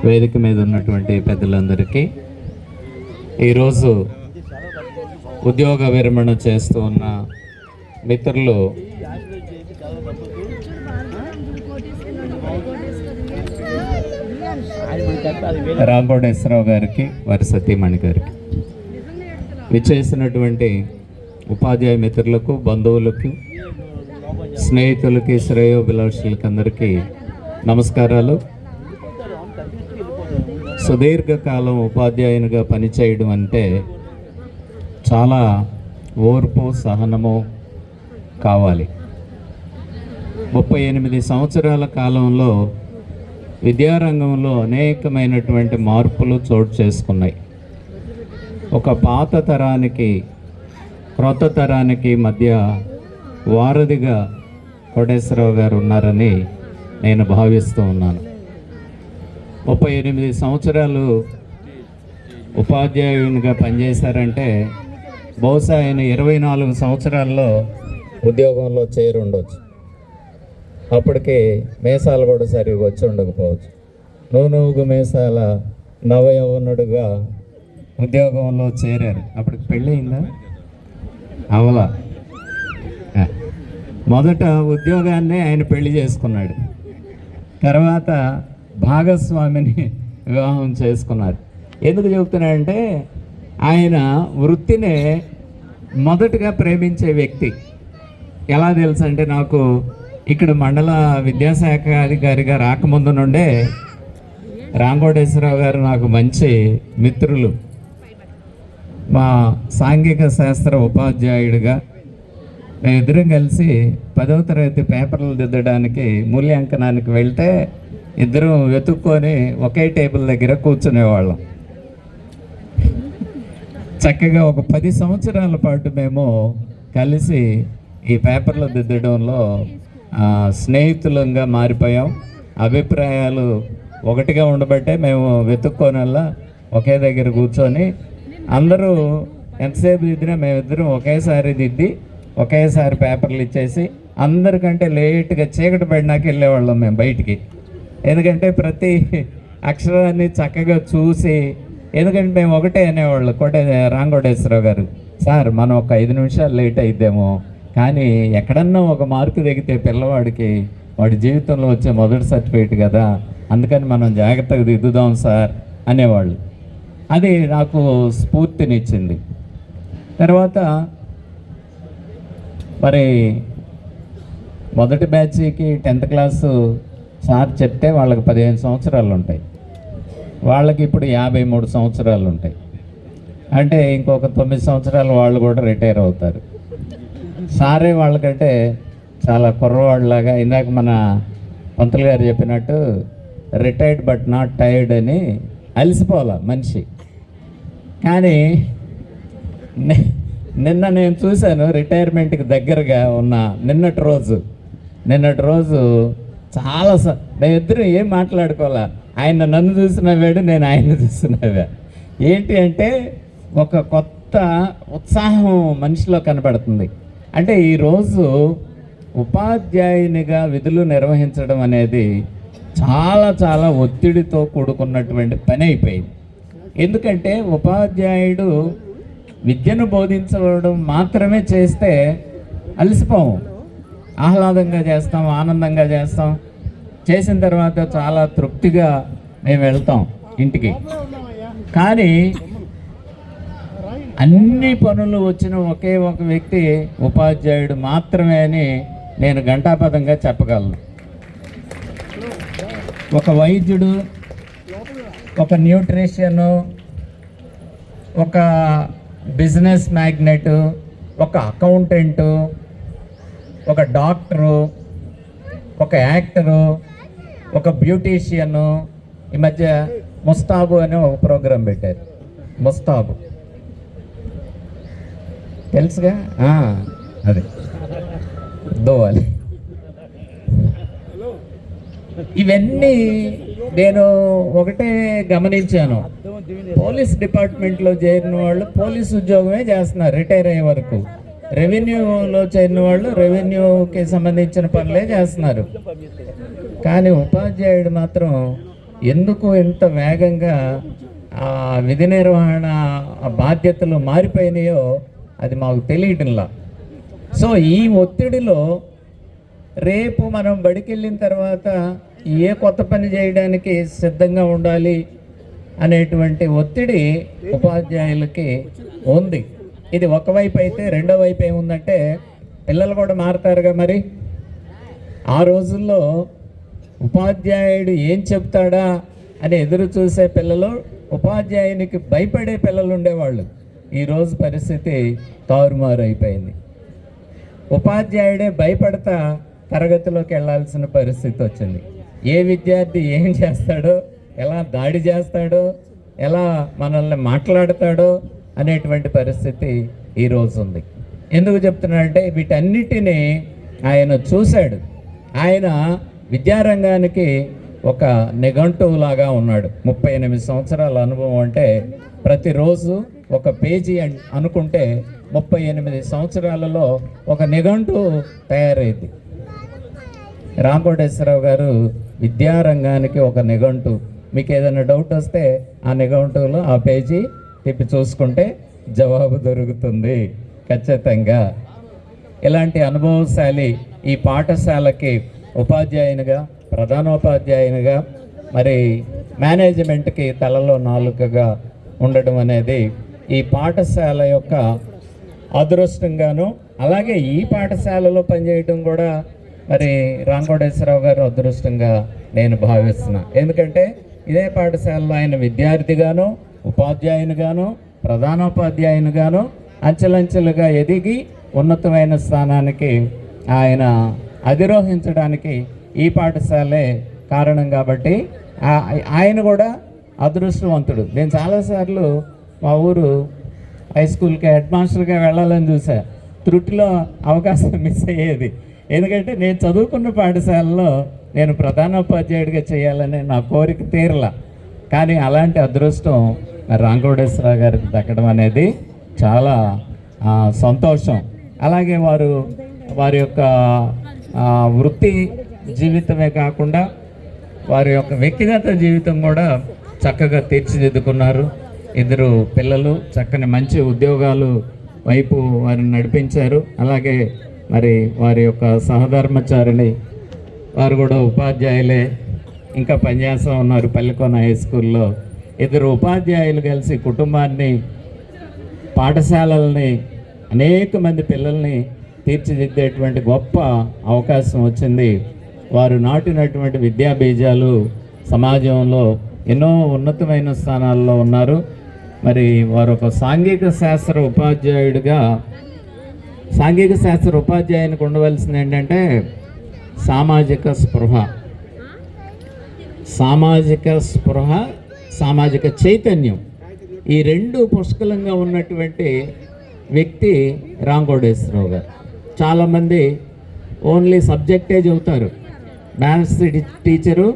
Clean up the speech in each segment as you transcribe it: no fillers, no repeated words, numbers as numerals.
వేదిక మీద ఉన్నటువంటి పెద్దలందరికీ, ఈరోజు ఉద్యోగ విరమణ చేస్తూ ఉన్న మిత్రులు రాంకోటేశ్వరరావు గారికి, వారి సతీమణి గారికి, విచ్చేసినటువంటి ఉపాధ్యాయ మిత్రులకు, బంధువులకు, స్నేహితులకి, శ్రేయోభిలాషులకి అందరికీ నమస్కారాలు. సుదీర్ఘకాలం ఉపాధ్యాయునిగా పనిచేయడం అంటే చాలా ఓర్పు, సహనము కావాలి. 38 సంవత్సరాల కాలంలో విద్యారంగంలో అనేకమైనటువంటి మార్పులు చోటు చేసుకున్నాయి. ఒక పాత తరానికి, క్రొత్త తరానికి మధ్య వారధిగా కోటేశ్వరరావు గారు ఉన్నారని నేను భావిస్తూ ఉన్నాను. 38 సంవత్సరాలు ఉపాధ్యాయునిగా పనిచేశారంటే బహుశా ఆయన 24 సంవత్సరాల్లో ఉద్యోగంలో చేరి ఉండొచ్చు. అప్పటికి మేసాలు కూడా సరిగా వచ్చి ఉండకపోవచ్చు. నూనూగు మేసాల నవయవనుడుగా ఉద్యోగంలో చేరారు. అప్పటికి పెళ్ళి అయిందా? అవలా. మొదట ఉద్యోగాన్ని ఆయన పెళ్లి చేసుకున్నాడు, తర్వాత భాగస్వామిని వివాహం చేసుకున్నారు. ఎందుకు చెబుతున్నాడంటే ఆయన వృత్తినే మొదటగా ప్రేమించే వ్యక్తి. ఎలా తెలుసు అంటే, నాకు ఇక్కడ మండల విద్యాశాఖ అధికారిగా రాకముందు నుండే రాంకోటేశ్వరరావు గారు నాకు మంచి మిత్రులు. మా సాంఘిక శాస్త్ర ఉపాధ్యాయుడిగా మేమిద్దరం కలిసి 10వ తరగతి పేపర్లు దిద్దడానికి మూల్యాంకనానికి వెళ్తే ఇద్దరం వెతుక్కొని ఒకే టేబుల్ దగ్గర కూర్చునేవాళ్ళం. చక్కగా ఒక 10 సంవత్సరాల పాటు మేము కలిసి ఈ పేపర్లు దిద్దడంలో స్నేహితులంగా మారిపోయాం. అభిప్రాయాలు ఒకటిగా ఉండబట్టే మేము వెతుక్కోనల్లా ఒకే దగ్గర కూర్చొని అందరూ ఎంతసేపు దిద్దినా మేమిద్దరం ఒకేసారి దిద్ది ఒకేసారి పేపర్లు ఇచ్చేసి అందరికంటే లేట్గా చీకటి పడినాక వెళ్ళేవాళ్ళం మేము బయటికి. ఎందుకంటే ప్రతి అక్షరాన్ని చక్కగా చూసి, ఎందుకంటే మేము ఒకటే అనేవాళ్ళు, రాంకోటేశ్వరరావు గారు, సార్ మనం ఒక 5 నిమిషాలు లేట్ అయిద్దేమో, కానీ ఎక్కడన్నా ఒక మార్కు దిగితే పిల్లవాడికి వాడి జీవితంలో వచ్చే మొదటి సర్టిఫికేట్ కదా, అందుకని మనం జాగ్రత్తగా దిద్దుదాం సార్ అనేవాళ్ళు. అది నాకు స్ఫూర్తినిచ్చింది. తర్వాత మరి మొదటి బ్యాచ్కి 10th క్లాసు సార్ చెప్తే వాళ్ళకి 15 సంవత్సరాలు ఉంటాయి, వాళ్ళకి ఇప్పుడు 53 సంవత్సరాలు ఉంటాయి. అంటే ఇంకొక 9 సంవత్సరాలు వాళ్ళు కూడా రిటైర్ అవుతారు. సారే వాళ్ళకంటే చాలా కుర్రవాళ్ళలాగా, ఇందాక మన పంతులు గారు చెప్పినట్టు రిటైర్డ్ బట్ నాట్ టైర్డ్ అని, అలసిపోవాల మనిషి. కానీ నిన్న నేను చూశాను, రిటైర్మెంట్కి దగ్గరగా ఉన్న నిన్నటి రోజు చాలా మేమిద్దరం ఏం మాట్లాడుకోవాలా, ఆయన నన్ను చూసినవాడు, నేను ఆయన చూసినవా. ఏంటి అంటే ఒక కొత్త ఉత్సాహం మనిషిలో కనబడుతుంది. అంటే ఈరోజు ఉపాధ్యాయునిగా విధులు నిర్వహించడం అనేది చాలా చాలా ఒత్తిడితో కూడుకున్నటువంటి పని అయిపోయింది. ఎందుకంటే ఉపాధ్యాయుడు విద్యను బోధించడం మాత్రమే చేస్తే అలసిపోము, ఆహ్లాదంగా చేస్తాం, ఆనందంగా చేస్తాం. చేసిన తర్వాత చాలా తృప్తిగా మేము వెళ్తాం ఇంటికి. కానీ అన్ని పనులు వచ్చిన ఒకే ఒక వ్యక్తి ఉపాధ్యాయుడు మాత్రమే అని నేను ఘంటాపథంగా చెప్పగలను. ఒక వైద్యుడు, ఒక న్యూట్రిషను, ఒక బిజినెస్ మ్యాగ్నెట్, ఒక అకౌంటెంటు, ఒక డాక్టరు, ఒక యాక్టరు, ఒక బ్యూటీషియను. ఈ మధ్య ముస్తాబు అనే ఒక ప్రోగ్రాం పెట్టారు. ముస్తాబు తెలుసుగా, అదే దోవాలి. ఇవన్నీ నేను ఒకటే గమనించాను, పోలీస్ డిపార్ట్మెంట్లో చేరిన వాళ్ళు పోలీస్ ఉద్యోగమే చేస్తున్నారు రిటైర్ అయ్యే వరకు. రెవెన్యూలో చేరిన వాళ్ళు రెవెన్యూకి సంబంధించిన పనులే చేస్తున్నారు. కానీ ఉపాధ్యాయుడు మాత్రం ఎందుకు ఇంత వేగంగా ఆ విధి నిర్వహణ బాధ్యతలు మారిపోయినాయో అది మాకు తెలియటంలా. సో ఈ ఒత్తిడిలో రేపు మనం బడికి వెళ్ళిన తర్వాత ఏ కొత్త పని చేయడానికి సిద్ధంగా ఉండాలి అనేటువంటి ఒత్తిడి ఉపాధ్యాయులకి ఉంది. ఇది ఒకవైపు అయితే, రెండో వైపు ఏముందంటే పిల్లలు కూడా మారుతారుగా. మరి ఆ రోజుల్లో ఉపాధ్యాయుడు ఏం చెప్తాడా అని ఎదురు చూసే పిల్లలు, ఉపాధ్యాయునికి భయపడే పిల్లలు ఉండేవాళ్ళు. ఈరోజు పరిస్థితి తారుమారు అయిపోయింది. ఉపాధ్యాయుడే భయపడతా తరగతిలోకి వెళ్ళాల్సిన పరిస్థితి వచ్చింది. ఏ విద్యార్థి ఏం చేస్తాడో, ఎలా దాడి చేస్తాడో, ఎలా మనల్ని మాట్లాడతాడో అనేటువంటి పరిస్థితి ఈరోజు ఉంది. ఎందుకు చెప్తున్నాడంటే వీటన్నిటినీ ఆయన చూశాడు. ఆయన విద్యారంగానికి ఒక నిఘంటువులాగా ఉన్నాడు. 38 సంవత్సరాల అనుభవం అంటే ప్రతిరోజు ఒక పేజీ అనుకుంటే 38 సంవత్సరాలలో ఒక నిఘంటువు తయారైంది. రాంకోటేశ్వరరావు గారు విద్యారంగానికి ఒక నిఘంటు. మీకు ఏదైనా డౌట్ వస్తే ఆ నిఘంటువులో ఆ పేజీ తిప్పి చూసుకుంటే జవాబు దొరుకుతుంది ఖచ్చితంగా. ఇలాంటి అనుభవశాలి ఈ పాఠశాలకి ఉపాధ్యాయునిగా, ప్రధానోపాధ్యాయునిగా, మరి మేనేజ్మెంట్కి తలలో నాలుకగా ఉండడం అనేది ఈ పాఠశాల యొక్క అదృష్టంగాను, అలాగే ఈ పాఠశాలలో పనిచేయడం కూడా మరి రాంకోటేశ్వరరావు గారు అదృష్టంగా నేను భావిస్తున్నా. ఎందుకంటే ఇదే పాఠశాలలో ఆయన విద్యార్థిగాను, ఉపాధ్యాయునిగాను, ప్రధానోపాధ్యాయునిగాను అంచెలంచెలుగా ఎదిగి ఉన్నతమైన స్థానానికి ఆయన అధిరోహించడానికి ఈ పాఠశాలే కారణం. కాబట్టి ఆయన కూడా అదృష్టవంతుడు. నేను చాలాసార్లు మా ఊరు హై స్కూల్కి హెడ్ మాస్టర్గా వెళ్ళాలని చూసా. త్రుటిలో అవకాశం మిస్ అయ్యేది. ఎందుకంటే నేను చదువుకున్న పాఠశాలలో నేను ప్రధానోపాధ్యాయుడిగా చేయాలని నా కోరిక తీరలా. కానీ అలాంటి అదృష్టం రాంకోటేశ్వరరావు గారికి దక్కడం అనేది చాలా సంతోషం. అలాగే వారి యొక్క వృత్తి జీవితమే కాకుండా వారి యొక్క వ్యక్తిగత జీవితం కూడా చక్కగా తీర్చిదిద్దుకున్నారు. 2 పిల్లలు చక్కని మంచి ఉద్యోగాలు వైపు వారిని నడిపించారు. అలాగే మరి వారి యొక్క సహధర్మచారిని వారు కూడా ఉపాధ్యాయులే, ఇంకా పనిచేస్తూ ఉన్నారు పల్లికొన హై స్కూల్లో. 2 ఉపాధ్యాయులు కలిసి కుటుంబాన్ని, పాఠశాలల్ని, అనేక మంది పిల్లల్ని తీర్చిదిద్దేటువంటి గొప్ప అవకాశం వచ్చింది. వారు నాటినటువంటి విద్యా బీజాలు సమాజంలో ఎన్నో ఉన్నతమైన స్థానాల్లో ఉన్నారు. మరి వారు ఒక సాంఘిక శాస్త్ర ఉపాధ్యాయుడిగా, సాంఘిక శాస్త్ర ఉపాధ్యాయునికి ఉండవలసింది ఏంటంటే సామాజిక స్పృహ, సామాజిక చైతన్యం. ఈ 2 పుష్కలంగా ఉన్నటువంటి వ్యక్తి రాంకోటేశ్వరరావు గారు. చాలామంది ఓన్లీ సబ్జెక్టే చెబుతారు. మ్యాథ్స్ టీచరు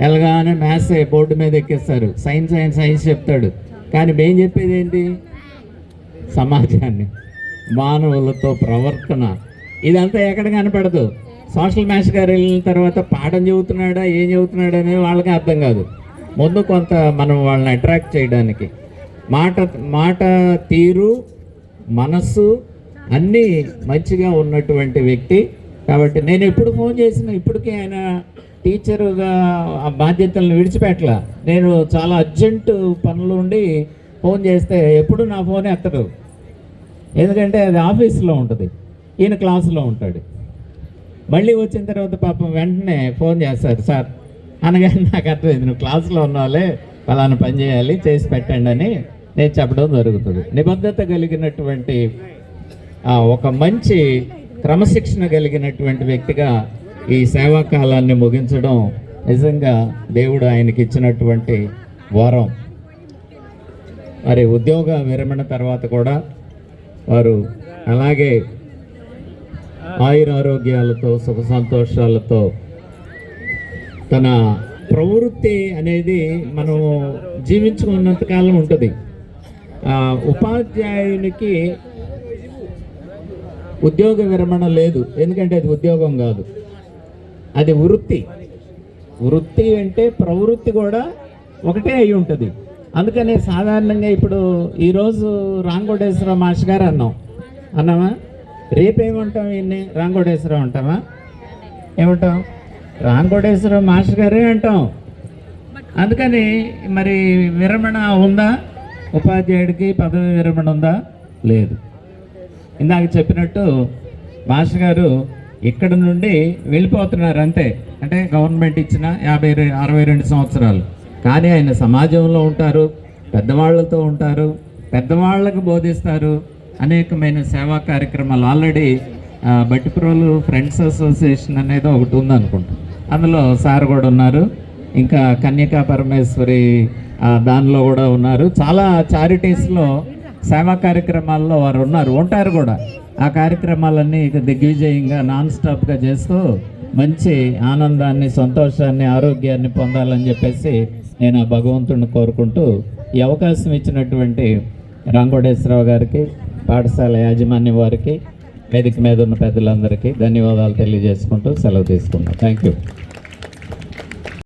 ఎలాగానే మ్యాథ్స్ బోర్డు మీద ఎక్కిస్తారు, సైన్స్ చెప్తాడు. కానీ మేము చెప్పేది ఏంటి? సమాజాన్ని, మానవులతో ప్రవర్తన. ఇదంతా ఎక్కడ కనపడదు. సోషల్ మ్యాథ్స్ గారు వెళ్ళిన తర్వాత పాఠం చెబుతున్నాడా, ఏం చెబుతున్నాడా అనేది వాళ్ళకి అర్థం కాదు. ముందు కొంత మనం వాళ్ళని అట్రాక్ట్ చేయడానికి మాట తీరు, మనస్సు అన్నీ మంచిగా ఉన్నటువంటి వ్యక్తి. కాబట్టి నేను ఎప్పుడు ఫోన్ చేసినా ఇప్పటికీ ఆయన టీచరుగా ఆ బాధ్యతలను విడిచిపెట్టలా. నేను చాలా అర్జెంటు పనులు ఉండి ఫోన్ చేస్తే ఎప్పుడు నా ఫోనే ఎత్తడు. ఎందుకంటే అది ఆఫీస్లో ఉంటుంది, ఈయన క్లాసులో ఉంటాడు. మళ్ళీ వచ్చిన తర్వాత పాపం వెంటనే ఫోన్ చేస్తారు, సార్ అనగానే నాకు అర్థమైంది, నువ్వు క్లాసులో ఉన్నావులే, ఫలానా పని చేయాలి, చేసి పెట్టండి అని నేను చెప్పడం జరుగుతుంది. నిబద్ధత కలిగినటువంటి ఒక మంచి క్రమశిక్షణ కలిగినటువంటి వ్యక్తిగా ఈ సేవా కాలాన్ని ముగించడం నిజంగా దేవుడు ఆయనకి ఇచ్చినటువంటి వరం. మరి ఉద్యోగ విరమణ తర్వాత కూడా వారు అలాగే ఆయురారోగ్యాలతో, సుఖ సంతోషాలతో తన ప్రవృత్తి అనేది మనం జీవించుకున్నంతకాలం ఉంటుంది. ఉపాధ్యాయునికి ఉద్యోగ విరమణ లేదు, ఎందుకంటే అది ఉద్యోగం కాదు, అది వృత్తి. వృత్తి అంటే ప్రవృత్తి కూడా ఒకటే అయి ఉంటుంది. అందుకని సాధారణంగా ఇప్పుడు ఈరోజు రాంకోటేశ్వరరావు మాస్టర్ గారు అన్నామా, రేపేమంటాం ఈయన్ని రాంకోటేశ్వరరావు అంటామా, ఏమంటాం రాంకోటేశ్వరరావు మాస్టర్ గారే అంటాం. అందుకని మరి విరమణ ఉందా, ఉపాధ్యాయుడికి పదవి విరమణ ఉందా? లేదు. ఇందాక చెప్పినట్టు మాస్టర్ గారు ఇక్కడ నుండి వెళ్ళిపోతున్నారు అంతే. అంటే గవర్నమెంట్ ఇచ్చిన 62 సంవత్సరాలు, కానీ ఆయన సమాజంలో ఉంటారు, పెద్దవాళ్ళతో ఉంటారు, పెద్దవాళ్ళకు బోధిస్తారు, అనేకమైన సేవా కార్యక్రమాలు. ఆల్రెడీ బట్టిప్రోలు ఫ్రెండ్స్ అసోసియేషన్ అనేది ఒకటి ఉందనుకుంటా, అందులో సార్ కూడా ఉన్నారు. ఇంకా కన్యకా పరమేశ్వరి దానిలో కూడా ఉన్నారు. చాలా చారిటీస్లో సేవా కార్యక్రమాల్లో వారు ఉంటారు కూడా. ఆ కార్యక్రమాలన్నీ ఇక దిగ్విజయంగా నాన్ స్టాప్గా చేస్తూ మంచి ఆనందాన్ని, సంతోషాన్ని, ఆరోగ్యాన్ని పొందాలని చెప్పేసి నేను ఆ భగవంతుడిని కోరుకుంటూ ఈ అవకాశం ఇచ్చినటువంటి రాంకోటేశ్వరరావు గారికి, పాఠశాల యాజమాన్యం వారికి, వేదిక మీద ఉన్న పెద్దలందరికీ ధన్యవాదాలు తెలియజేసుకుంటూ సెలవు తీసుకున్నాను. Thank you.